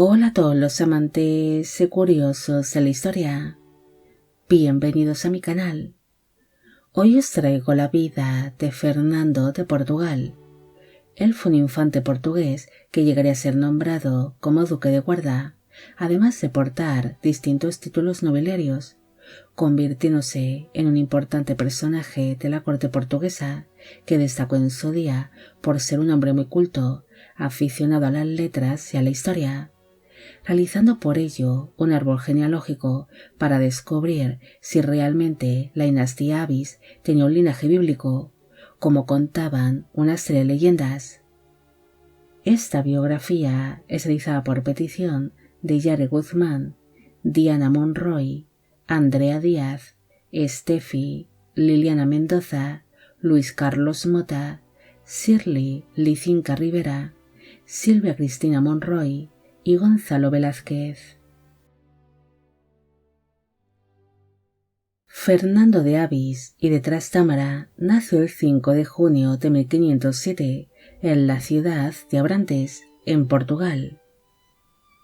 Hola a todos los amantes y curiosos de la historia. Bienvenidos a mi canal. Hoy os traigo la vida de Fernando de Portugal. Él fue un infante portugués que llegaría a ser nombrado como duque de Guarda, además de portar distintos títulos nobiliarios, convirtiéndose en un importante personaje de la corte portuguesa que destacó en su día por ser un hombre muy culto, aficionado a las letras y a la historia, realizando por ello un árbol genealógico para descubrir si realmente la dinastía Avis tenía un linaje bíblico, como contaban una serie de leyendas. Esta biografía es realizada por petición de Yare Guzmán, Diana Monroy, Andrea Díaz, Estefi, Liliana Mendoza, Luis Carlos Mota, Shirley Licinca Rivera, Silvia Cristina Monroy y Gonzalo Velázquez. Fernando de Avis y de Trastámara nació el 5 de junio de 1507 en la ciudad de Abrantes, en Portugal.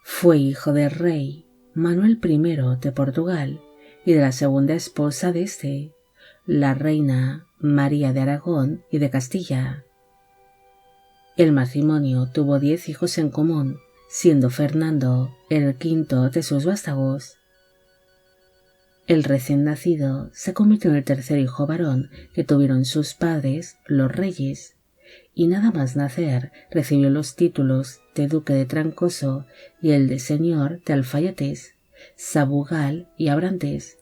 Fue hijo del rey Manuel I de Portugal y de la segunda esposa de este, la reina María de Aragón y de Castilla. El matrimonio tuvo 10 hijos en común, siendo Fernando el quinto de sus vástagos. El recién nacido se convirtió en el tercer hijo varón que tuvieron sus padres, los reyes, y nada más nacer recibió los títulos de duque de Trancoso y el de señor de Alfayetes, Sabugal y Abrantes,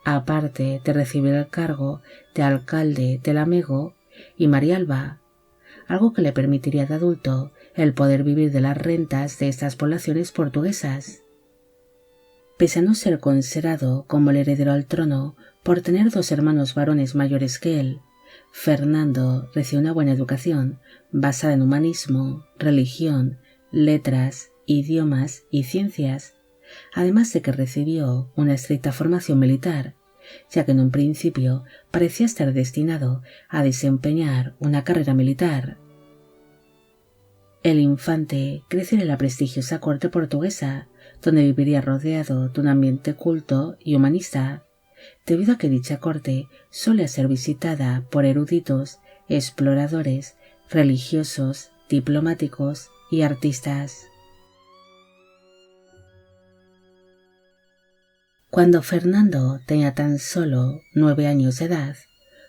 aparte de recibir el cargo de alcalde de Lamego y Marialba, algo que le permitiría de adulto el poder vivir de las rentas de estas poblaciones portuguesas. Pese a no ser considerado como el heredero al trono por tener 2 hermanos varones mayores que él, Fernando recibió una buena educación basada en humanismo, religión, letras, idiomas y ciencias, además de que recibió una estricta formación militar, ya que en un principio parecía estar destinado a desempeñar una carrera militar. El infante creció en la prestigiosa corte portuguesa, donde viviría rodeado de un ambiente culto y humanista, debido a que dicha corte suele ser visitada por eruditos, exploradores, religiosos, diplomáticos y artistas. Cuando Fernando tenía tan solo 9 años de edad,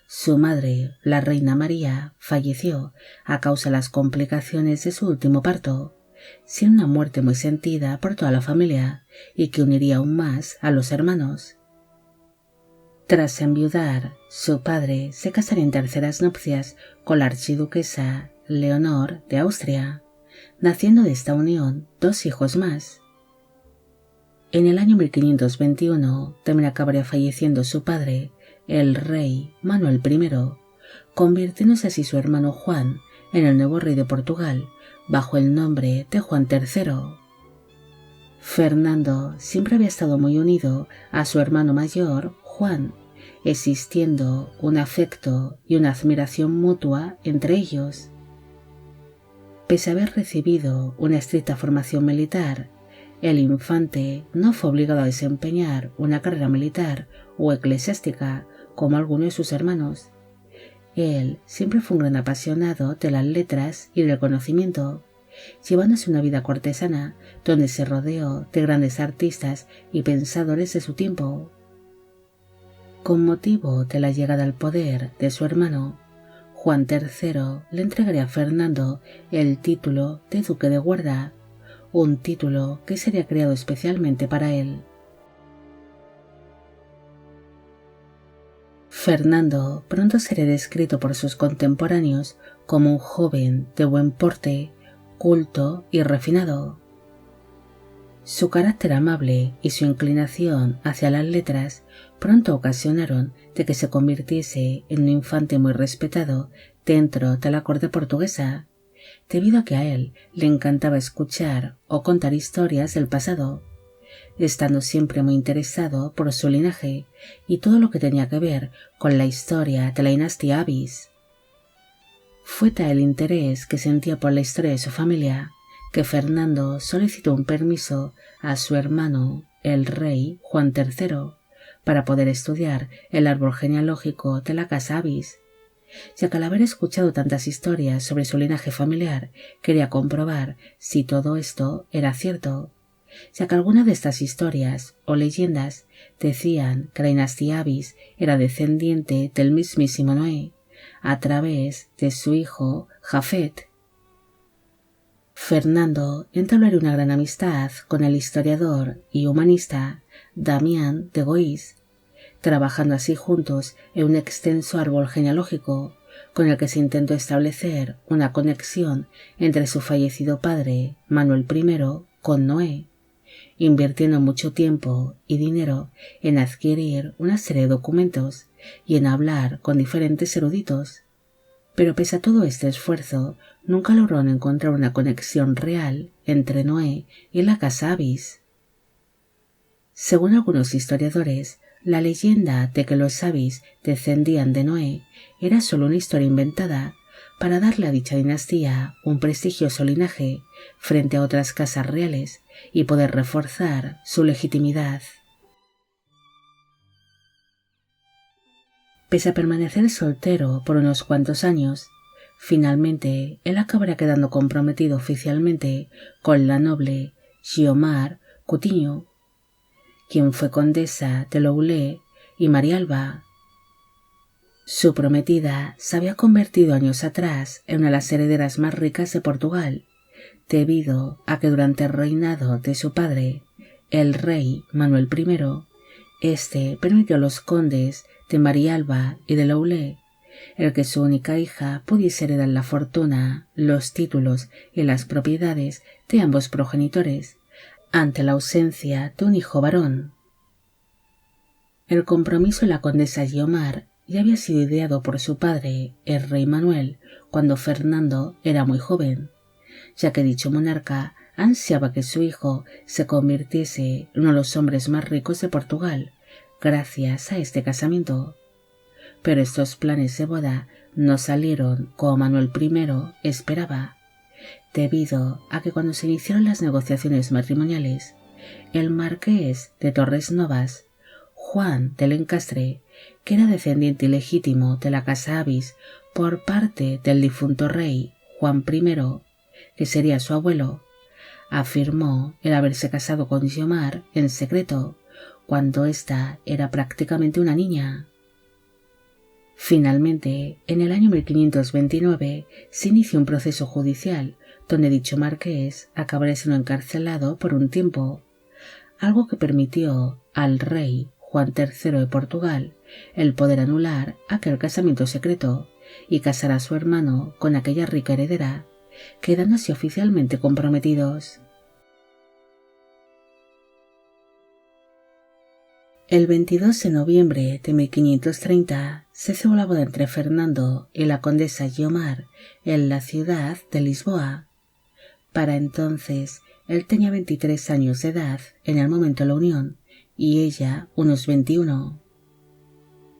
su madre, la reina María, falleció a causa de las complicaciones de su último parto, siendo una muerte muy sentida por toda la familia y que uniría aún más a los hermanos. Tras enviudar, su padre se casaría en terceras nupcias con la archiduquesa Leonor de Austria, naciendo de esta unión 2 hijos más. En el año 1521 también acabaría falleciendo su padre, el rey Manuel I, convirtiéndose así su hermano Juan en el nuevo rey de Portugal, bajo el nombre de Juan III. Fernando siempre había estado muy unido a su hermano mayor, Juan, existiendo un afecto y una admiración mutua entre ellos. Pese a haber recibido una estricta formación militar, el infante no fue obligado a desempeñar una carrera militar o eclesiástica como algunos de sus hermanos. Él siempre fue un gran apasionado de las letras y del conocimiento, llevándose una vida cortesana donde se rodeó de grandes artistas y pensadores de su tiempo. Con motivo de la llegada al poder de su hermano, Juan III le entregaría a Fernando el título de duque de Guarda, un título que sería creado especialmente para él. Fernando pronto sería descrito por sus contemporáneos como un joven de buen porte, culto y refinado. Su carácter amable y su inclinación hacia las letras pronto ocasionaron de que se convirtiese en un infante muy respetado dentro de la corte portuguesa, debido a que a él le encantaba escuchar o contar historias del pasado, estando siempre muy interesado por su linaje y todo lo que tenía que ver con la historia de la dinastía Avis. Fue tal el interés que sentía por la historia de su familia, que Fernando solicitó un permiso a su hermano, el rey Juan III, para poder estudiar el árbol genealógico de la casa Avis, ya que al haber escuchado tantas historias sobre su linaje familiar quería comprobar si todo esto era cierto, ya que algunas de estas historias o leyendas decían que la dinastía Avis era descendiente del mismísimo Noé a través de su hijo Jafet. Fernando entablaría una gran amistad con el historiador y humanista Damián de Gois, trabajando así juntos en un extenso árbol genealógico con el que se intentó establecer una conexión entre su fallecido padre, Manuel I, con Noé, invirtiendo mucho tiempo y dinero en adquirir una serie de documentos y en hablar con diferentes eruditos. Pero pese a todo este esfuerzo, nunca lograron encontrar una conexión real entre Noé y la casa Avis. Según algunos historiadores, la leyenda de que los Avis descendían de Noé era solo una historia inventada para darle a dicha dinastía un prestigioso linaje frente a otras casas reales y poder reforzar su legitimidad. Pese a permanecer soltero por unos cuantos años, finalmente él acabará quedando comprometido oficialmente con la noble Guiomar Coutinho, quien fue condesa de Loulé y Marialba. Su prometida se había convertido años atrás en una de las herederas más ricas de Portugal, debido a que durante el reinado de su padre, el rey Manuel I, este permitió a los condes de Marialba y de Loulé el que su única hija pudiese heredar la fortuna, los títulos y las propiedades de ambos progenitores, ante la ausencia de un hijo varón. El compromiso de la condesa Guiomar ya había sido ideado por su padre, el rey Manuel, cuando Fernando era muy joven, ya que dicho monarca ansiaba que su hijo se convirtiese en uno de los hombres más ricos de Portugal, gracias a este casamiento. Pero estos planes de boda no salieron como Manuel I esperaba, debido a que cuando se iniciaron las negociaciones matrimoniales, el marqués de Torres Novas, Juan de Lencastre, que era descendiente ilegítimo de la casa Avis por parte del difunto rey Juan I, que sería su abuelo, afirmó el haberse casado con Guiomar en secreto, cuando ésta era prácticamente una niña. Finalmente, en el año 1529, se inició un proceso judicial donde dicho marqués acabaría siendo encarcelado por un tiempo, algo que permitió al rey Juan III de Portugal el poder anular aquel casamiento secreto y casar a su hermano con aquella rica heredera, quedando así oficialmente comprometidos. El 22 de noviembre de 1530 se celebró la boda entre Fernando y la condesa Guiomar en la ciudad de Lisboa. Para entonces, él tenía 23 años de edad en el momento de la unión y ella unos 21.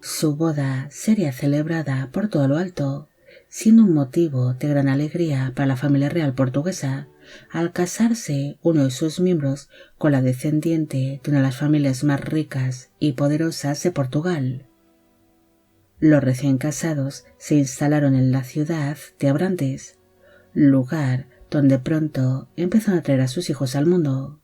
Su boda sería celebrada por todo lo alto, siendo un motivo de gran alegría para la familia real portuguesa, al casarse uno de sus miembros con la descendiente de una de las familias más ricas y poderosas de Portugal. Los recién casados se instalaron en la ciudad de Abrantes, lugar donde pronto empezaron a traer a sus hijos al mundo.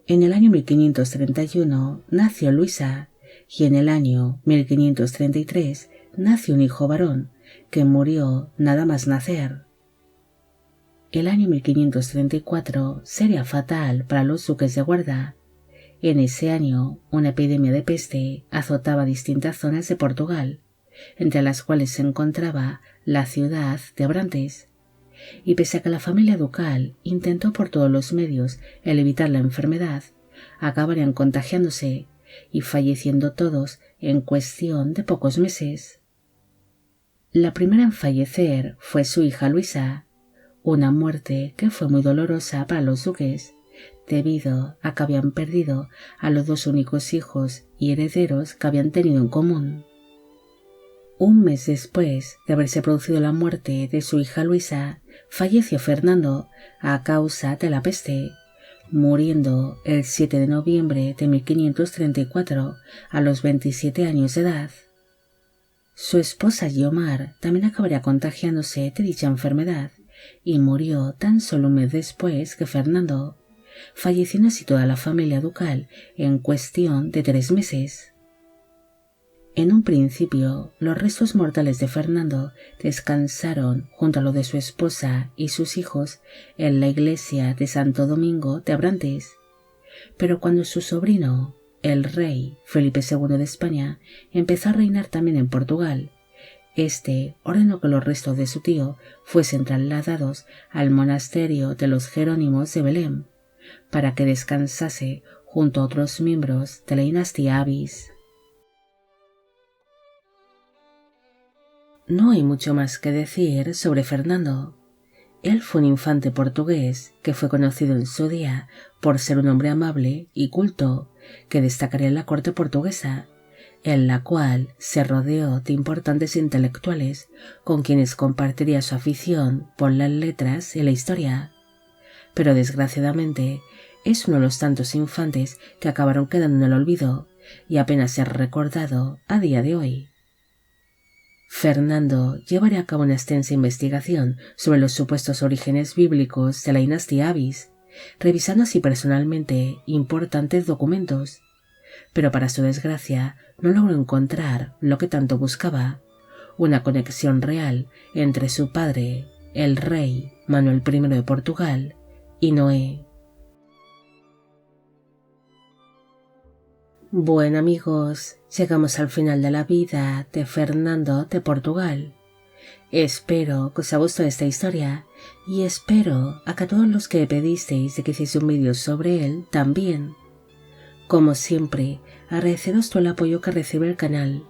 En el año 1531 nació Luisa y en el año 1533 nació un hijo varón que murió nada más nacer. El año 1534 sería fatal para los duques de Guarda. En ese año, una epidemia de peste azotaba distintas zonas de Portugal, entre las cuales se encontraba la ciudad de Abrantes, y pese a que la familia ducal intentó por todos los medios el evitar la enfermedad, acabarían contagiándose y falleciendo todos en cuestión de pocos meses. La primera en fallecer fue su hija Luisa, una muerte que fue muy dolorosa para los duques, debido a que habían perdido a los dos únicos hijos y herederos que habían tenido en común. Un mes después de haberse producido la muerte de su hija Luisa, falleció Fernando a causa de la peste, muriendo el 7 de noviembre de 1534 a los 27 años de edad. Su esposa Guiomar también acabaría contagiándose de dicha enfermedad y murió tan solo un mes después que Fernando, falleciendo así toda la familia ducal en cuestión de 3 meses. En un principio, los restos mortales de Fernando descansaron junto a los de su esposa y sus hijos en la iglesia de Santo Domingo de Abrantes, pero cuando su sobrino, el rey Felipe II de España, empezó a reinar también en Portugal, este ordenó que los restos de su tío fuesen trasladados al monasterio de los Jerónimos de Belém, para que descansase junto a otros miembros de la dinastía Avis. No hay mucho más que decir sobre Fernando. Él fue un infante portugués que fue conocido en su día por ser un hombre amable y culto que destacaría en la corte portuguesa, en la cual se rodeó de importantes intelectuales con quienes compartiría su afición por las letras y la historia. Pero desgraciadamente es uno de los tantos infantes que acabaron quedando en el olvido y apenas es recordado a día de hoy. Fernando llevaría a cabo una extensa investigación sobre los supuestos orígenes bíblicos de la dinastía Avis, revisando así personalmente importantes documentos, pero para su desgracia no logró encontrar lo que tanto buscaba, una conexión real entre su padre, el rey Manuel I de Portugal, y Noé. Bueno amigos, llegamos al final de la vida de Fernando de Portugal. Espero que os haya gustado esta historia y espero a que todos los que pedisteis de que hiciese un vídeo sobre él también. Como siempre, agradeceros todo el apoyo que recibe el canal.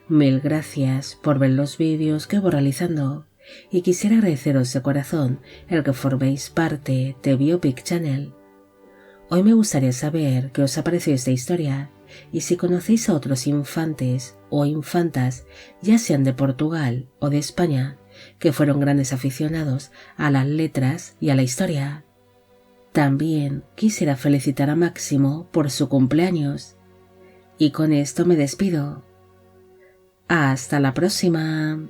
Mil gracias por ver los vídeos que voy realizando y quisiera agradeceros de corazón el que forméis parte de Biopic Channel. Hoy me gustaría saber qué os ha parecido esta historia y si conocéis a otros infantes o infantas, ya sean de Portugal o de España, que fueron grandes aficionados a las letras y a la historia. También quisiera felicitar a Máximo por su cumpleaños. Y con esto me despido. Hasta la próxima.